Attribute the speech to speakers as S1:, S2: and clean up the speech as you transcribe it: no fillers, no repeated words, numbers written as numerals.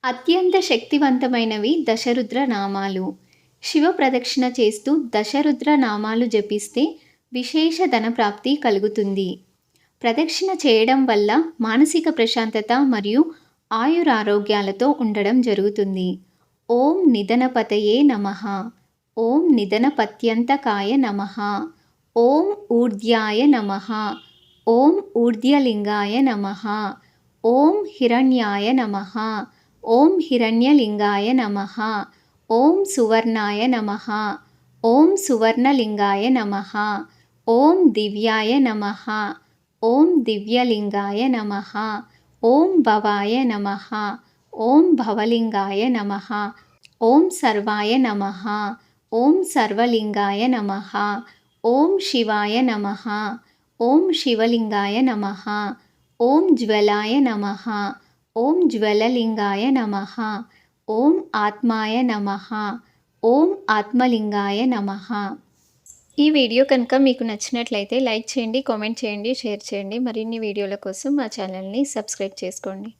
S1: అత్యంత శక్తివంతమైనవి దశరుద్ర నామాలు. శివ ప్రదక్షిణ చేస్తూ దశరుద్ర నామాలు జపిస్తే విశేష ధనప్రాప్తి కలుగుతుంది. ప్రదక్షిణ చేయడం వల్ల మానసిక ప్రశాంతత మరియు ఆయురారోగ్యాలతో ఉండడం జరుగుతుంది. ఓం నిధనపతయే నమః. ఓం నిధనపత్యంతకాయ నమః. ఓం ఊర్ధ్యాయ నమః. ఓం ఊర్ధ్యలింగాయ నమః. ఓం హిరణ్యాయ నమః. ఓం హిరణ్యలింగాయ నమః. ఓం సువర్ణాయ నమః. ఓం సువర్ణలింగాయ నమః. ఓం దివ్యాయ నమః. ఓం దివ్యలింగాయ నమః. ఓం భవాయ నమః. ఓం భవలింగాయ నమః. ఓం సర్వాయ నమః. ఓం సర్వలింగాయ నమః. ఓం శివాయ నమః. ఓం శివలింగాయ నమః. ఓం జ్వలాయ నమః. ఓం జ్వలలింగాయ నమః. ఓం ఆత్మాయ నమః. ఓం ఆత్మలింగాయ నమః. ఈ వీడియో కనుక మీకు నచ్చినట్లయితే లైక్ చేయండి, కామెంట్ చేయండి, షేర్ చేయండి. మరిన్ని వీడియోల కోసం మా ఛానల్ని సబ్స్క్రైబ్ చేసుకోండి.